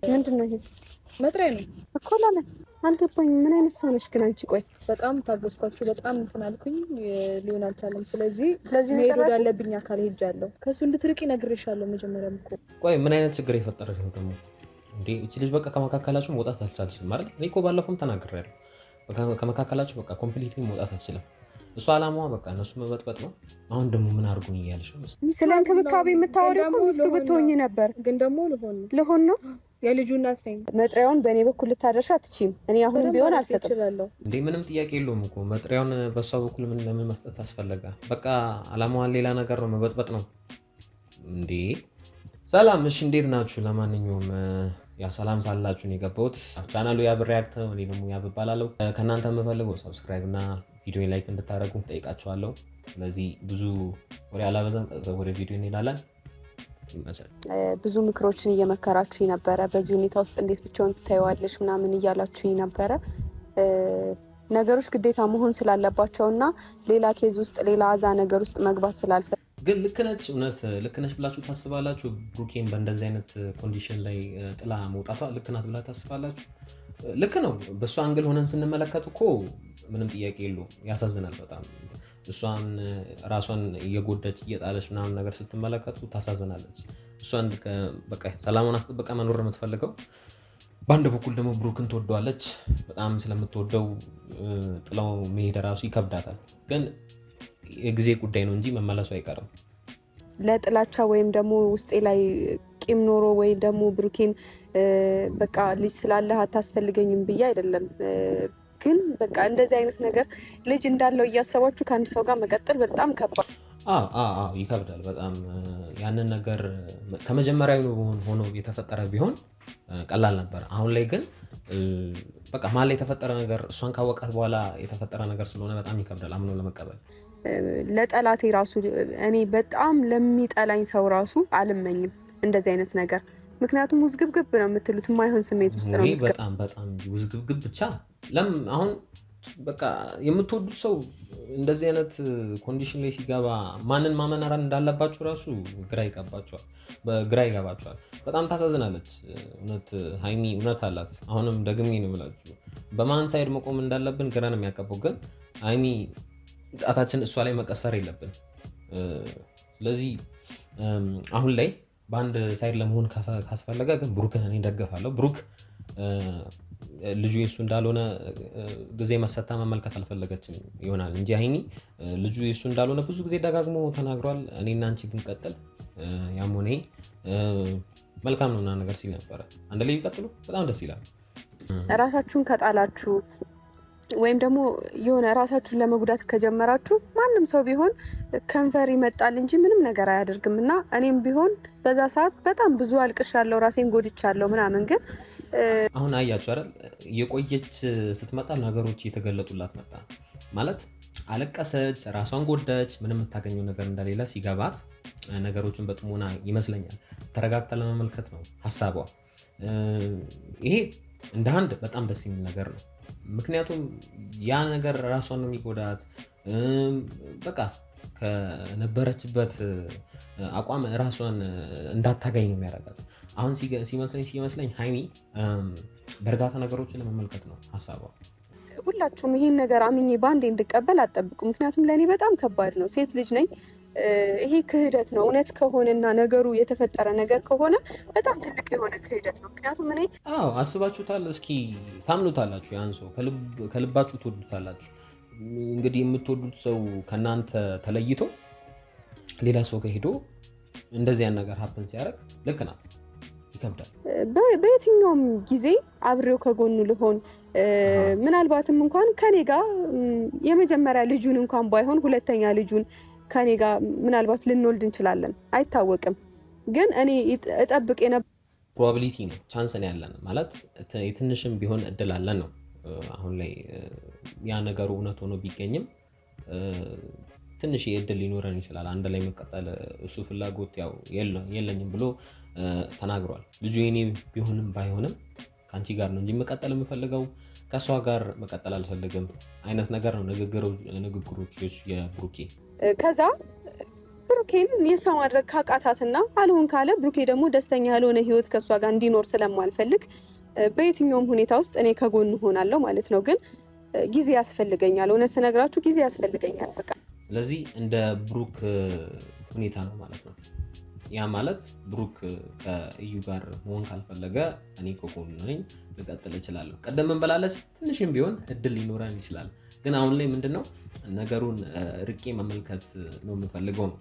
ምንድነው ይሄ? መጥሪያ ነው እኮ ለምን አልገባኝም። ምን አይነት ሰው ነሽ ግን አንቺ? ቆይ በጣም ታገስኳችሁ፣ በጣም እንትን አልኩኝ፣ ሊሆን አልቻለም። ስለዚህ መሄድ ወዳለብኝ አካል ሄጃለሁ። ከሱ እንድትርቂ ነግሬሻለሁ መጀመሪያም እኮ። ቆይ ምን አይነት ችግር የፈጠረሽ ነው ደግሞ እንዴ? እቺ ልጅ በቃ ከመካከላችሁ መውጣት አልቻለችም አይደል? እኔ እኮ ባለፈውም ተናግሬያለሁ። ከመካከላችሁ በቃ ኮምፕሊትሊ መውጣት አትችልም። እሱ አላማዋ በቃ እነሱ መበጥበጥ ነው። አሁን ደግሞ ምን አድርጉኝ እያለሽ ነው? ስለ እንክብካቤ የምታወሪው እኮ ሚስቱ ብትሆኚ ነበር። ግን ደግሞ ልሆን ነው የልጁ እናት ነኝ። መጥሪያውን በእኔ በኩል ልታደርሻ አትችይም። እኔ አሁንም ቢሆን አልሰጥም እንዴ። ምንም ጥያቄ የለውም እኮ መጥሪያውን በሷ በኩል ለምን መስጠት አስፈለገ? በቃ አላማዋን ሌላ ነገር ነው፣ መበጥበጥ ነው እንዴ። ሰላም፣ እሺ፣ እንዴት ናችሁ? ለማንኛውም ያ ሰላም ሳላችሁን የገባሁት ቻናሉ ያብ ሪያክት ነው። እኔ ደግሞ ያብ እባላለሁ። ከእናንተ የምፈልገው ሰብስክራይብ እና ቪዲዮን ላይክ እንድታደርጉ ጠይቃችኋለሁ። ስለዚህ ብዙ ወሬ አላበዛም፣ ወደ ቪዲዮ እንሄዳለን። ብዙ ምክሮችን እየመከራችሁኝ ነበረ። በዚህ ሁኔታ ውስጥ እንዴት ብቻውን ትታይዋለሽ ምናምን እያላችሁኝ ነበረ። ነገሮች ግዴታ መሆን ስላለባቸውና ሌላ ኬዝ ውስጥ ሌላ አዛ ነገር ውስጥ መግባት ስላልፈ ግን ልክ ነች፣ እውነት ልክ ነች ብላችሁ ታስባላችሁ? ብሩኬን በእንደዚህ አይነት ኮንዲሽን ላይ ጥላ መውጣቷ ልክ ናት ብላ ታስባላችሁ? ልክ ነው። በእሷ አንግል ሆነን ስንመለከት እኮ ምንም ጥያቄ የለውም። ያሳዝናል በጣም። እሷን ራሷን እየጎዳች እየጣለች ምናምን ነገር ስትመለከቱ ታሳዝናለች። እሷን በቃ ሰላሟን አስጠብቃ መኖር የምትፈልገው፣ በአንድ በኩል ደግሞ ብሩክን ትወደዋለች። በጣም ስለምትወደው ጥላው መሄድ ራሱ ይከብዳታል። ግን የጊዜ ጉዳይ ነው እንጂ መመለሱ አይቀርም። ለጥላቻ ወይም ደግሞ ውስጤ ላይ ቂም ኖሮ ወይም ደግሞ ብሩኬን በቃ ልጅ ስላለህ አታስፈልገኝም ብዬ አይደለም። ግን በቃ እንደዚህ አይነት ነገር ልጅ እንዳለው እያሰባችሁ ከአንድ ሰው ጋር መቀጠል በጣም ከባድ። ይከብዳል በጣም። ያንን ነገር ከመጀመሪያው ሆኖ የተፈጠረ ቢሆን ቀላል ነበር። አሁን ላይ ግን በቃ ማለ የተፈጠረ ነገር እሷን ካወቃት በኋላ የተፈጠረ ነገር ስለሆነ በጣም ይከብዳል አምኖ ለመቀበል። ለጠላቴ ራሱ እኔ በጣም ለሚጠላኝ ሰው ራሱ አልመኝም እንደዚህ አይነት ነገር። ምክንያቱም ውዝግብግብ ነው የምትሉት፣ የማይሆን ስሜት ውስጥ ነው በጣም በጣም ውዝግብግብ ብቻ። አሁን በቃ የምትወዱት ሰው እንደዚህ አይነት ኮንዲሽን ላይ ሲገባ ማንን ማመናራ እንዳለባችሁ ራሱ ግራ ይገባችኋል። በጣም ታሳዝናለች እውነት። ሃይሚ እውነት አላት። አሁንም ደግሜ ነው የምላችሁ፣ በማን ሳይድ መቆም እንዳለብን ግራ ነው የሚያቀበው። ግን ሃይሚ ጣታችን እሷ ላይ መቀሰር የለብን። ስለዚህ አሁን ላይ በአንድ ሳይድ ለመሆን ካስፈለገ ግን ብሩክን እኔ ደግፋለሁ። ብሩክ ልጁ የሱ እንዳልሆነ ጊዜ መሰታ መመልከት አልፈለገችም ይሆናል እንጂ ሃይሚ ልጁ የሱ እንዳልሆነ ብዙ ጊዜ ደጋግሞ ተናግሯል። እኔና አንቺ ብንቀጥል ያም ሆነ መልካም ነው እና ነገር ሲል ነበረ። አንድ ላይ ቢቀጥሉ በጣም ደስ ይላል። ራሳችሁን ከጣላችሁ ወይም ደግሞ የሆነ ራሳችሁን ለመጉዳት ከጀመራችሁ ማንም ሰው ቢሆን ከንፈር ይመጣል እንጂ ምንም ነገር አያደርግም። እና እኔም ቢሆን በዛ ሰዓት በጣም ብዙ አልቅሻለሁ፣ ራሴን ጎድቻለሁ ምናምን። ግን አሁን አያችሁ አይደል የቆየች ስትመጣ ነገሮች እየተገለጡላት መጣ ማለት። አለቀሰች፣ ራሷን ጎዳች፣ ምንም የምታገኘው ነገር እንደሌለ ሲገባት ነገሮችን በጥሞና ይመስለኛል ተረጋግታ ለመመልከት ነው ሀሳቧ። ይሄ እንደ አንድ በጣም ደስ የሚል ነገር ነው። ምክንያቱም ያ ነገር ራሷን ነው የሚጎዳት። በቃ ከነበረችበት አቋም ራሷን እንዳታገኝ ነው የሚያደርጋት። አሁን ሲመስለኝ ሃይሚ በእርጋታ ነገሮችን ለመመልከት ነው ሀሳቧ። ሁላችሁም ይሄን ነገር አምኜ በአንዴ እንድቀበል አትጠብቁ። ምክንያቱም ለእኔ በጣም ከባድ ነው። ሴት ልጅ ነኝ። ይሄ ክህደት ነው። እውነት ከሆነና ነገሩ የተፈጠረ ነገር ከሆነ በጣም ትልቅ የሆነ ክህደት ነው። ምክንያቱም እኔ አስባችሁታል? እስኪ ታምኑታላችሁ? ያን ሰው ከልባችሁ ትወዱታላችሁ? እንግዲህ የምትወዱት ሰው ከእናንተ ተለይቶ ሌላ ሰው ከሄዶ እንደዚህ ያን ነገር ሀፕን ሲያደርግ ልክ ናት፣ ይከብዳል። በየትኛውም ጊዜ አብሬው ከጎኑ ልሆን፣ ምናልባትም እንኳን ከኔ ጋር የመጀመሪያ ልጁን እንኳን ባይሆን ሁለተኛ ልጁን ከኔ ጋር ምናልባት ልንወልድ እንችላለን፣ አይታወቅም። ግን እኔ እጠብቅ የነበረው ፕሮባቢሊቲ ነው፣ ቻንስ ነው ያለን ማለት የትንሽም ቢሆን እድል አለን ነው። አሁን ላይ ያ ነገሩ እውነት ሆኖ ቢገኝም ትንሽ እድል ሊኖረን ይችላል አንድ ላይ መቀጠል። እሱ ፍላጎት ያው የለኝም ብሎ ተናግሯል። ልጁ የኔ ቢሆንም ባይሆንም ከአንቺ ጋር ነው እንጂ መቀጠል የምፈልገው ከሷ ጋር መቀጠል አልፈልግም አይነት ነገር ነው ንግግሮች የብሩኬ። ከዛ ብሩኬን የሷ ማድረግ ካቃታትና አልሆን ካለ ብሩኬ ደግሞ ደስተኛ ያልሆነ ህይወት ከሷ ጋር እንዲኖር ስለማልፈልግ በየትኛውም ሁኔታ ውስጥ እኔ ከጎን ሆናለሁ ማለት ነው። ግን ጊዜ ያስፈልገኛል። እውነት ስነግራችሁ ጊዜ ያስፈልገኛል በቃ። ስለዚህ እንደ ብሩክ ሁኔታ ነው ማለት ነው። ያ ማለት ብሩክ ከእዩ ጋር መሆን ካልፈለገ እኔ ከጎኑ ነኝ፣ ልቀጥል እችላለሁ። ቀደም እንበላለች ትንሽም ቢሆን እድል ሊኖረን ይችላል። ግን አሁን ላይ ምንድነው ነገሩን ርቄ መመልከት ነው የምፈልገው ነው።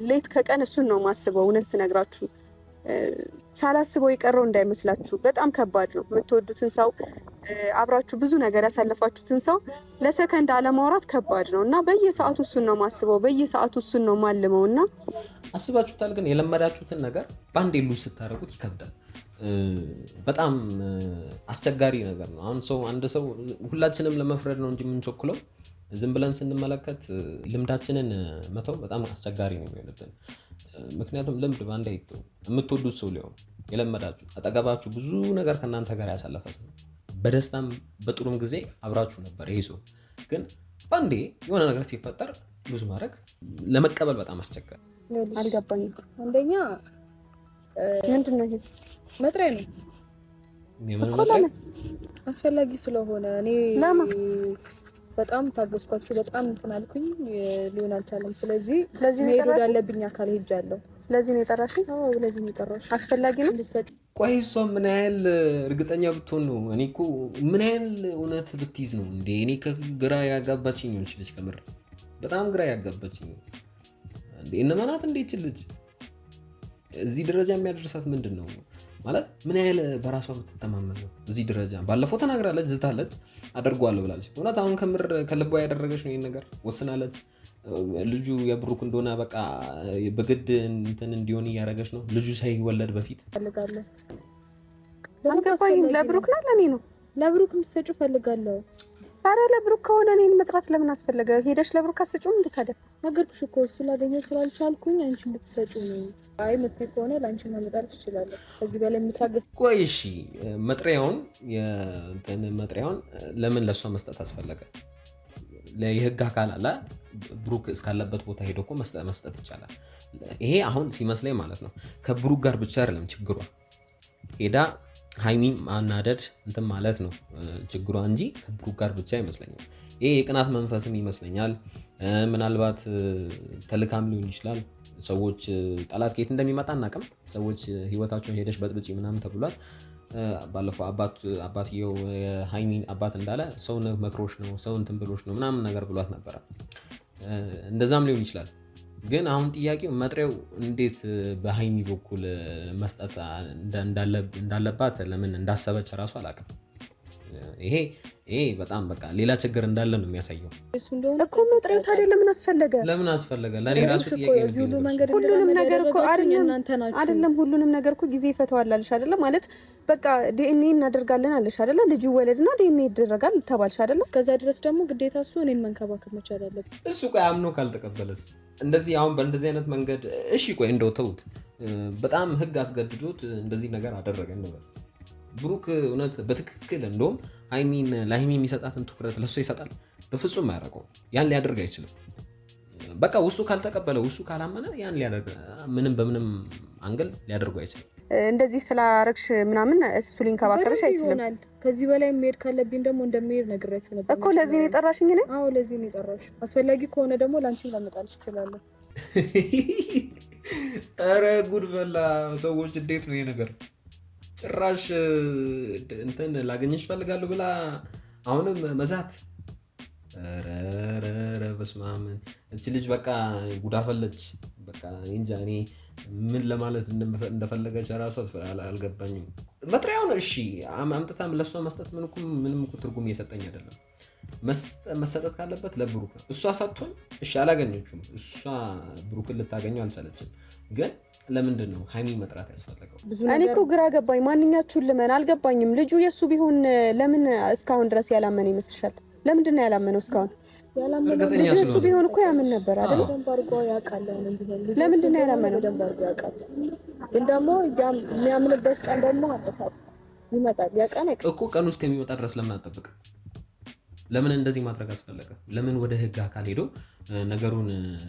ሌት ከቀን እሱን ነው ማስበው። እውነት ስነግራችሁ ሳላስበው የቀረው እንዳይመስላችሁ። በጣም ከባድ ነው። የምትወዱትን ሰው አብራችሁ ብዙ ነገር ያሳለፋችሁትን ሰው ለሰከንድ አለማውራት ከባድ ነው እና በየሰዓቱ እሱን ነው ማስበው፣ በየሰዓቱ እሱን ነው ማልመው እና አስባችሁታል። ግን የለመዳችሁትን ነገር በአንዴ ሉዝ ስታደርጉት ይከብዳል። በጣም አስቸጋሪ ነገር ነው። አሁን አንድ ሰው ሁላችንም ለመፍረድ ነው እንጂ የምንቸኩለው ዝም ብለን ስንመለከት ልምዳችንን መተው በጣም አስቸጋሪ ነው የሚሆንብን። ምክንያቱም ልምድ በአንድ አይተው የምትወዱት ሰው ሊሆን የለመዳችሁ አጠገባችሁ ብዙ ነገር ከእናንተ ጋር ያሳለፈ ሰው በደስታም በጥሩም ጊዜ አብራችሁ ነበር። ይሄ ሰው ግን በአንዴ የሆነ ነገር ሲፈጠር ሉዝ ማድረግ ለመቀበል በጣም አስቸጋሪ። አልገባኝም። አንደኛ ምንድነው ይሄ? መጥሪያ ነው። የምን መጥሪያ? አስፈላጊ ስለሆነ እኔ በጣም ታገስኳችሁ፣ በጣም እንትን አልኩኝ፣ ሊሆን አልቻለም። ስለዚህ መሄድ ወዳለብኝ አካል ሄጃለሁ። ስለዚህ ነው የጠራሽኝ? አዎ ለዚህ ነው የጠራሽ። አስፈላጊ ነው እንድትሰጪ። ቆይ እሷ ምን ያህል እርግጠኛ ብትሆን ነው? እኔ እኮ ምን ያህል እውነት ብትይዝ ነው እንዴ? እኔ ከግራ ያጋባችኝ ነው ልጅ፣ ከምር በጣም ግራ ያጋባችኝ እንዴ። እነማናት እንዴ ልጅ እዚህ ደረጃ የሚያደርሳት ምንድን ነው ማለት? ምን ያህል በራሷ የምትተማመን ነው እዚህ ደረጃ? ባለፈው ተናግራለች፣ ዝታለች፣ አደርጓለሁ ብላለች። እውነት አሁን ከምር ከልቧ ያደረገች ነው ይሄን ነገር ወስናለች። ልጁ የብሩክ እንደሆነ በቃ በግድ እንትን እንዲሆን እያደረገች ነው። ልጁ ሳይወለድ በፊት ፈልጋለሁ። ለብሩክ ነው ለኔ ነው? ለብሩክ እንድትሰጪው ፈልጋለሁ። አረ ለብሩክ ከሆነ እኔን መጥራት ለምን አስፈለገ? ሄደሽ ለብሩክ አስጪው እንዴ? ታዲያ ነገርኩሽ እኮ እሱ ላገኘው ስላልቻልኩኝ አንቺ እንድትሰጪው ነው። አይ መጥተይ ከሆነ ላንቺ ማመጣት ትችላለህ። ከዚህ በላይ የምታገስ። ቆይ እሺ፣ መጥሪያውን ለምን ለሷ መስጠት አስፈለገ? የህግ አካል አለ። ብሩክ እስካለበት ቦታ ሄዶ እኮ መስጠት ይቻላል። ይሄ አሁን ሲመስለኝ ማለት ነው ከብሩክ ጋር ብቻ አይደለም ችግሯ፣ ሄዳ ሃይሚን ማናደድ እንትን ማለት ነው ችግሯ እንጂ ከብሩክ ጋር ብቻ አይመስለኝም። ይሄ የቅናት መንፈስም ይመስለኛል። ምናልባት ተልካም ሊሆን ይችላል። ሰዎች ጠላት ከየት እንደሚመጣ አናውቅም። ሰዎች ህይወታቸውን ሄደሽ በጥብጪ ምናምን ተብሏል። ባለፈው አባትየው የሃይሚን አባት እንዳለ ሰው መክሮሽ ነው ሰው እንትን ብሎሽ ነው ምናምን ነገር ብሏት ነበረ። እንደዛም ሊሆን ይችላል። ግን አሁን ጥያቄው መጥሪያው እንዴት በሃይሚ በኩል መስጠት እንዳለባት ለምን እንዳሰበች እራሱ አላውቅም። ይሄ በጣም በቃ ሌላ ችግር እንዳለ ነው የሚያሳየው እኮ። መጥሪያው ታዲያ ለምን አስፈለገ? ለኔ ራሱ ጥያቄ ነው። ሁሉንም ነገር እኮ አይደለም ሁሉንም ነገር እኮ ጊዜ ይፈታዋል አለሽ አይደለ? ማለት በቃ ዲኤንኤ እናደርጋለን አለሽ አይደለ? ልጁ ወለድና ዲኤንኤ ይደረጋል ተባልሽ አይደለ? እስከዛ ድረስ ደግሞ ግዴታ እሱ እኔን መንከባከብ መቻል አለበት። እሱ ቆይ አምኖ ካልተቀበለስ እንደዚህ አሁን በእንደዚህ አይነት መንገድ እሺ ቆይ እንደው ተውት። በጣም ህግ አስገድዶት እንደዚህ ነገር አደረገ እንበል። ብሩክ እውነት በትክክል እንደውም ለሃይሚ የሚሰጣትን ትኩረት ለእሷ ይሰጣል? በፍጹም አያደርገውም። ያን ሊያደርግ አይችልም። በቃ ውስጡ ካልተቀበለ ውስጡ ካላመነ ያን ሊያደርግ በምንም አንገል ሊያደርጉ አይችልም። እንደዚህ ስላረግሽ ምናምን እሱ ሊንከባከብሽ አይችልም። ከዚህ በላይ መሄድ ካለብኝ ደግሞ እንደምሄድ ነግሬያችሁ ነበር እኮ። ለዚህ ነው የጠራሽኝ እኔ? አዎ ለዚህ ነው የጠራሽ። አስፈላጊ ከሆነ ደግሞ ላንቺም ላመጣልሽ እችላለሁ። ኧረ ጉድ በላ ሰዎች! እንዴት ነው ይሄ ነገር? ጭራሽ እንትን ላገኘሽ እፈልጋለሁ ብላ አሁንም መዛት። ኧረ በስመ አብ! እቺ ልጅ በቃ ጉዳፈለች። በቃ እንጃ እኔ ምን ለማለት እንደፈለገች እራሱ አልገባኝም። መጥሪያውን እሺ አምጥታም ለእሷ መስጠት ምንም እኮ ትርጉም እየሰጠኝ አይደለም። መሰጠት ካለበት ለብሩክ ነው። እሷ ሳትሆን እሺ አላገኘችውም። እሷ ብሩክን ልታገኘው አልቻለችም። ግን ለምንድን ነው ሃይሚ መጥራት ያስፈለገው? እኔ እኮ ግራ ገባኝ። ማንኛችሁን ልመን አልገባኝም። ልጁ የእሱ ቢሆን ለምን እስካሁን ድረስ ያላመነ ይመስልሻል? ለምንድን ነው ያላመነው እስካሁን? ልጁ የእሱ ቢሆን እኮ ያምን ነበር አይደል? ደንባርጎ ያውቃል። ለምንድን ነው ያላመነው? ደንባርጎ ያውቃል። ግን ደግሞ የሚያምንበት ቀን ደግሞ ይመጣል። ያ ቀን እኮ ቀኑ እስከሚመጣ ድረስ ለምን አጠብቅ? ለምን እንደዚህ ማድረግ አስፈለገ? ለምን ወደ ህግ አካል ሄዶ ነገሩን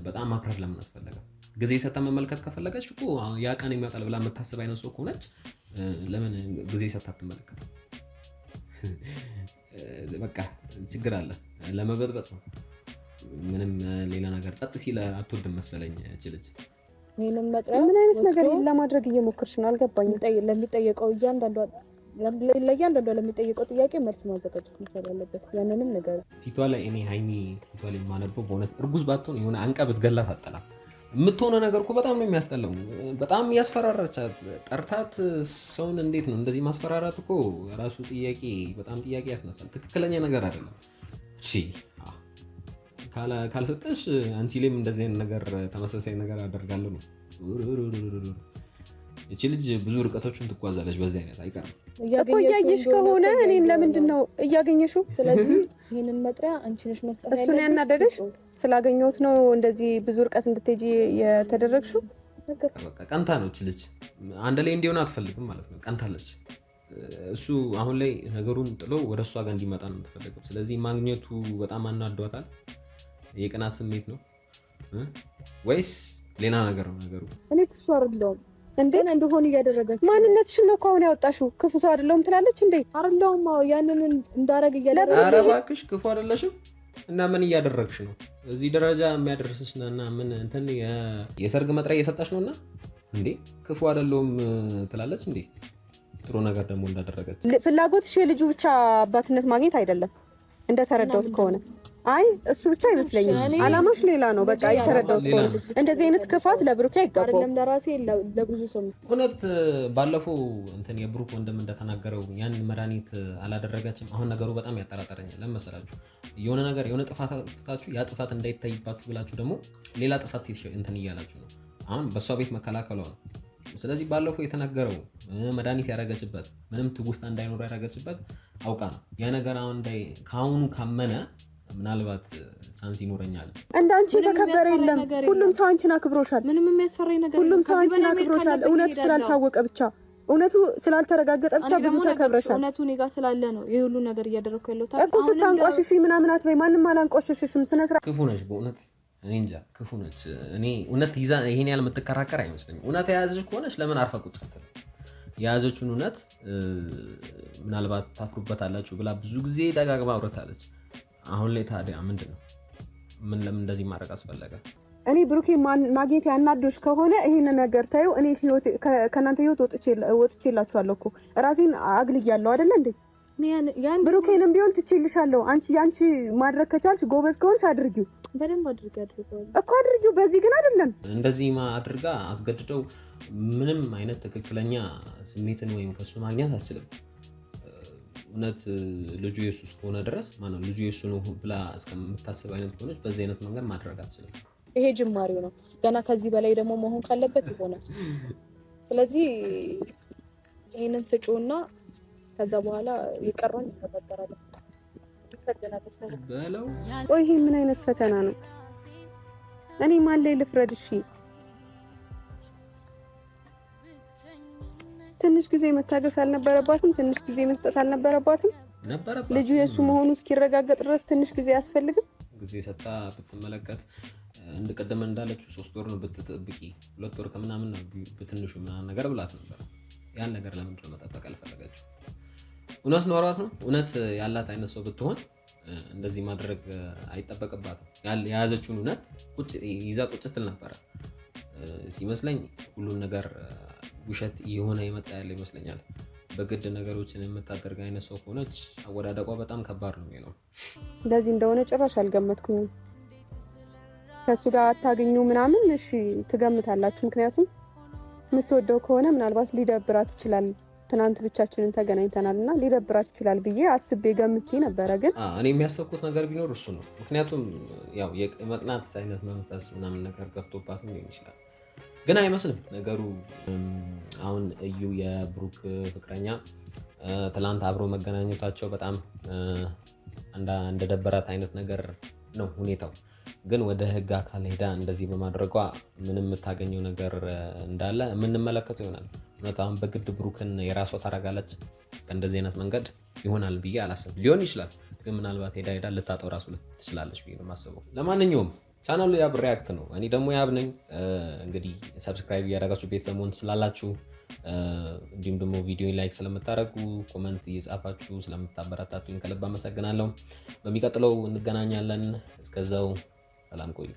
በጣም ማክረር ለምን አስፈለገ? ጊዜ ሰጥታ መመልከት ከፈለገች እኮ ያ ቀን የሚያውቃል ብላ የምታስብ አይነት ሰው ከሆነች ለምን ጊዜ ሰጥታ ትመለከት? በቃ ችግር አለ፣ ለመበጥበጥ ነው። ምንም ሌላ ነገር ጸጥ ሲል አትወድም መሰለኝ እቺ ልጅ። ይሄንን መጥሪያ ምን አይነት ነገር ለማድረግ እየሞከርሽ ነው? አልገባኝም። ለሚጠየቀው ለእያንዳንዷ ለሚጠየቀው ጥያቄ መልስ ማዘጋጀት መቻል አለበት። ያንንም ነገር ፊቷ ላይ እኔ ሃይሚ ፊቷ ላይ የማነበው በእውነት እርጉዝ ባትሆን የሆነ አንቃ ብትገላት አጠላ የምትሆነው ነገር እኮ በጣም ነው የሚያስጠላው። በጣም ያስፈራራቻት ጠርታት ሰውን እንዴት ነው እንደዚህ ማስፈራራት? እኮ ራሱ ጥያቄ በጣም ጥያቄ ያስነሳል። ትክክለኛ ነገር አይደለም። እሺ ካልሰጠሽ አንቺ ላይም እንደዚህ አይነት ነገር ተመሳሳይ ነገር አደርጋለሁ ነው። እቺ ልጅ ብዙ ርቀቶችን ትጓዛለች በዚህ አይነት አይቀርም እኮ። እያየሽ ከሆነ እኔን ለምንድን ነው እያገኘሽው? ስለዚህ ይሄንን መጥሪያ አንቺ ነሽ መስጠት ያለብሽ። እሱን ያናደደሽ ስላገኘሁት ነው እንደዚህ ብዙ ርቀት እንድትሄጂ የተደረግሽው? በቃ ቀንታ ነው እቺ ልጅ። አንድ ላይ እንዲሆን አትፈልግም ማለት ነው። ቀንታለች። እሱ አሁን ላይ ነገሩን ጥሎ ወደ እሷ ጋር እንዲመጣ ነው የምትፈልገው። ስለዚህ ማግኘቱ በጣም አናዷታል። የቅናት ስሜት ነው ወይስ ሌላ ነገር ነው ነገሩ? እኔ ክፉ አይደለሁም እንዴ እንደሆነ እያደረገች ማንነትሽን ነው ከሆነ ያወጣሽው። ክፉ ሰው አይደለሁም ትላለች እንዴ? አይደለሁም። ያንን እንዳረግ እያደረገች። ኧረ እባክሽ ክፉ አይደለሽም። እና ምን እያደረግሽ ነው? እዚህ ደረጃ የሚያደርስሽ እና ምን እንትን የሰርግ መጥሪያ እየሰጣሽ ነውና እንዴ ክፉ አይደለሁም ትላለች እንዴ? ጥሩ ነገር ደግሞ እንዳደረገች። ፍላጎትሽ የልጁ ብቻ አባትነት ማግኘት አይደለም እንደተረዳሁት ከሆነ። አይ እሱ ብቻ አይመስለኝም። አላማሽ ሌላ ነው። በቃ የተረዳሁት ከሆነ እንደዚህ አይነት ክፋት ለብሩክ አይገባም። አይደለም ለራሴ ለብዙ ሰው እውነት ባለፈው እንትን የብሩክ ወንድም እንደተናገረው ያን መድኃኒት አላደረገችም። አሁን ነገሩ በጣም ያጠራጠረኛል። ለመሰላችሁ የሆነ ነገር የሆነ ጥፋት አጥፍታችሁ ያ ጥፋት እንዳይታይባችሁ ብላችሁ ደግሞ ሌላ ጥፋት እንትን እያላችሁ ነው። አሁን በእሷ ቤት መከላከሏ ነው። ስለዚህ ባለፈው የተናገረው መድኃኒት ያደረገችበት ምንም ትውስታ እንዳይኖር ያደረገችበት አውቃ ነው። ያ ነገር አሁን ከአሁኑ ካመነ ምናልባት ቻንስ ይኖረኛል። እንዳንቺ የተከበረ የለም። ሁሉም ሰው አንቺን አክብሮሻል። ምንም የሚያስፈራኝ ነገር ሁሉም ሰው አንቺን አክብሮሻል። እውነቱ ስላልታወቀ ብቻ እውነቱ ስላልተረጋገጠ ብቻ ብዙ ተከብረሻል። እውነቱ እኔ ጋር ስላለ ነው ይሄ ሁሉ ነገር እያደረኩ ያለው። እኮ ስታንቋሽሽ ምናምን አትበይ። ማንም አላንቋሽሽም። ስነ ስርዓት። ክፉ ነሽ በእውነት እኔ እንጃ ክፉ ነች። እኔ እውነት ይዛ ይሄን ያህል የምትከራከር አይመስለኝም። እውነት የያዘች ከሆነች ለምን አርፋ ቁጭ አትል? የያዘችውን እውነት ምናልባት ታፍሩበታላችሁ ብላ ብዙ ጊዜ ደጋግማ አውርታለች። አሁን ላይ ታዲያ ምንድን ነው? ለምን እንደዚህ ማድረግ አስፈለገ? እኔ ብሩኬ ማግኘት ያናዶሽ ከሆነ ይሄን ነገር ታዩ። እኔ ከእናንተ ህይወት ወጥቼላችኋለሁ እኮ ራሴን አግልያለሁ አይደለ እንዴ? ብሩኬንም ቢሆን ትቼልሻለሁ። ያንቺ ማድረግ ከቻልሽ ጎበዝ ከሆንሽ አድርጊው። በደንብ አድርጊው እኮ አድርጊው። በዚህ ግን አይደለም እንደዚህ አድርጋ አስገድደው ምንም አይነት ትክክለኛ ስሜትን ወይም ከሱ ማግኘት አትችልም። እውነት ልጁ ኢየሱስ ከሆነ ድረስ ማለት ልጁ ኢየሱስ ነው ብላ እስከምታስብ አይነት ከሆነች በዚህ አይነት መንገድ ማድረግ አትችልም። ይሄ ጅማሬው ነው። ገና ከዚህ በላይ ደግሞ መሆን ካለበት ይሆናል። ስለዚህ ይሄንን ስጪውና ከዛ በኋላ ይቀርባል ይተባበራል። በለው። ቆይ ይሄ ምን አይነት ፈተና ነው? እኔ ማን ላይ ልፍረድ? እሺ ትንሽ ጊዜ መታገስ አልነበረባትም? ትንሽ ጊዜ መስጠት አልነበረባትም? ልጁ የሱ መሆኑ እስኪረጋገጥ ድረስ ትንሽ ጊዜ አያስፈልግም? ጊዜ ሰጣ ብትመለከት እንደቀደመ እንዳለችው 3 ወር ነው ብትጠብቂ፣ 2 ወር ከምናምን ነው በትንሹ ምናምን ነገር ብላት ነበር። ያን ነገር ለምንድን ነው መጠበቅ አልፈለገችው? እውነት ኖሯት ነው? እውነት ያላት አይነት ሰው ብትሆን እንደዚህ ማድረግ አይጠበቅባትም። የያዘችውን እውነት ይዛ ቁጭ ትል ነበረ ሲመስለኝ። ሁሉን ነገር ውሸት የሆነ የመጣ ያለ ይመስለኛል። በግድ ነገሮችን የምታደርግ አይነት ሰው ሆነች አወዳደቋ በጣም ከባድ ነው የሚለው። እንደዚህ እንደሆነ ጭራሽ አልገመትኩኝም። ከሱ ጋር አታገኙ ምናምን እሺ ትገምታላችሁ። ምክንያቱም የምትወደው ከሆነ ምናልባት ሊደብራት ይችላል። ትናንት ብቻችንን ተገናኝተናልና ሊደብራት ይችላል ብዬ አስቤ ገምቼ ነበረ። ግን እኔ የሚያሰብኩት ነገር ቢኖር እሱ ነው። ምክንያቱም ያው የመቅናት አይነት መንፈስ ምናምን ነገር ገብቶባትም ሊሆን ይችላል። ግን አይመስልም ነገሩ። አሁን እዩ የብሩክ ፍቅረኛ ትላንት አብሮ መገናኘታቸው በጣም እንደደበራት አይነት ነገር ነው ሁኔታው። ግን ወደ ህግ አካል ሄዳ እንደዚህ በማድረጓ ምንም የምታገኘው ነገር እንዳለ የምንመለከተው ይሆናል። እውነታውን በግድ ብሩክን የራሷ ታረጋለች በእንደዚህ አይነት መንገድ ይሆናል ብዬ አላስብም። ሊሆን ይችላል ግን ምናልባት ሄዳ ልታጠው ራሱ ትችላለች ብዬ ነው የማስበው። ለማንኛውም ቻናሉ ያብ ሪያክት ነው። እኔ ደግሞ ያብ ነኝ። እንግዲህ ሰብስክራይብ እያደረጋችሁ ቤተሰብ መሆን ስላላችሁ እንዲሁም ደግሞ ቪዲዮ ላይክ ስለምታደርጉ ኮመንት እየጻፋችሁ ስለምታበረታቱኝ ከልብ አመሰግናለሁ። በሚቀጥለው እንገናኛለን። እስከዛው ሰላም ቆዩ።